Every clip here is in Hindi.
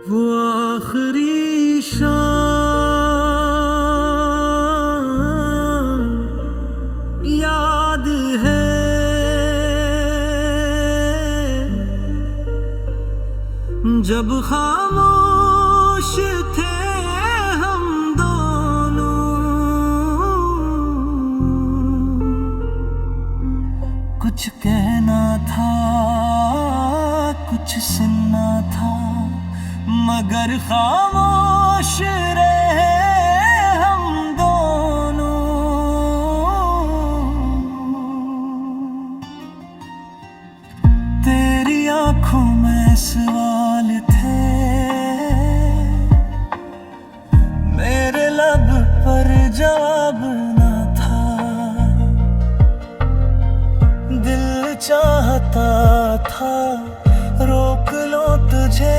वो आखिरी शाम याद है जब खामोश थे हम दोनों, कुछ कहना था कुछ सुनना था मगर खामोश रहे हम दोनों। तेरी आंखों में सवाल थे, मेरे लब पर जवाब ना था। दिल चाहता था रोक लो तुझे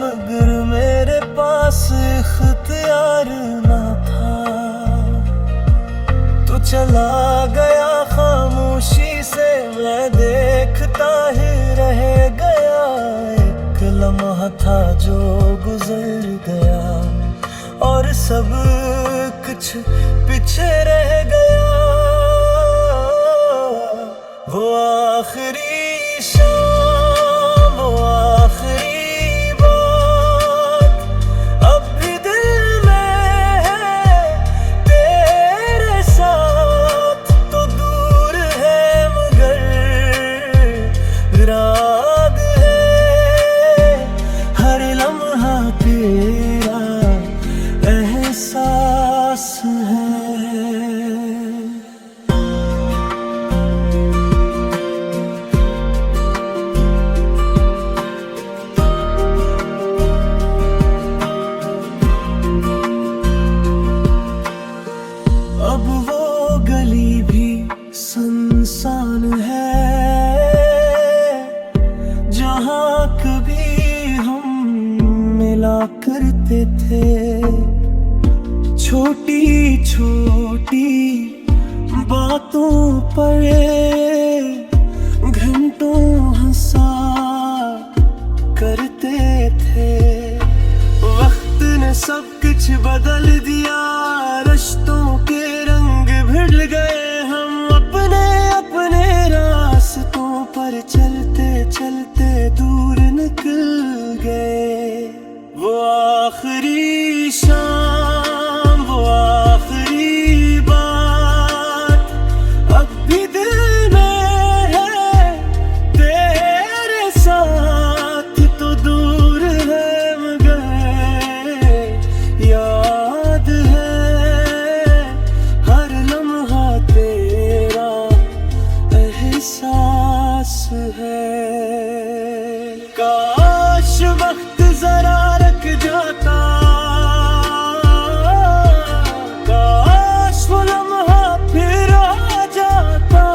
मगर मेरे पास इख्तियार ना था। तू चला गया खामोशी से, मैं देखता ही रह गया। एक लम्हा था जो गुजर गया और सब कुछ पीछे रह गया। वो आखिरी शाम, वो आखिरी बात अब भी दिल में है तेरे साथ। तो दूर है मगर राग है, हर लम्हा तेरा एहसास है। अब वो गली भी सुनसान है जहाँ कभी हम मिला करते थे। छोटी छोटी बातों पर घंटों हंसा करते थे। वक्त ने सब कुछ बदल दिया, रिश्तों के रंग भिड़ गए। हम अपने अपने रास्तों पर चलते चलते दूर निकल गए। वो आखिरी शाम, वो आखिरी बात अब भी दिल में है तेरे साथ। तो दूर है मगर याद है, हर लम्हा तेरा एहसास है। काश वक्त जरा रुक जाता, काश वो लम्हा फिर आ जाता।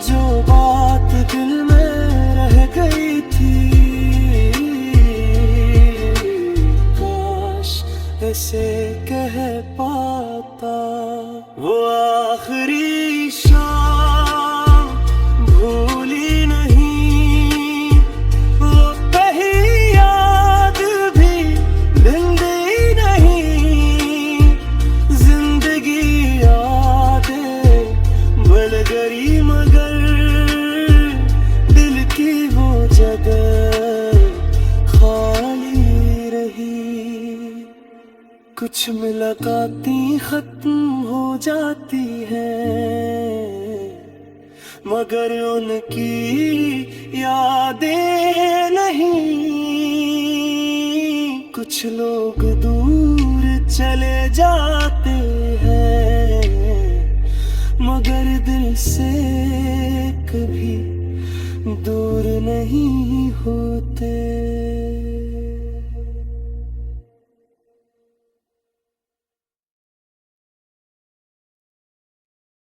जो बात दिल में रह गई थी, काश ऐसे कह पाता। वो आखिरी शाम भूली नहीं, वो कही याद भी जिंदगी नहीं। जिंदगी यादें बढ़ गई मगर दिल की वो जगह खाली रही। कुछ मुलाकातें खत्म हो जाती हैं मगर उनकी यादें नहीं। कुछ लोग दूर चले जाते हैं मगर दिल से कभी दूर नहीं होते।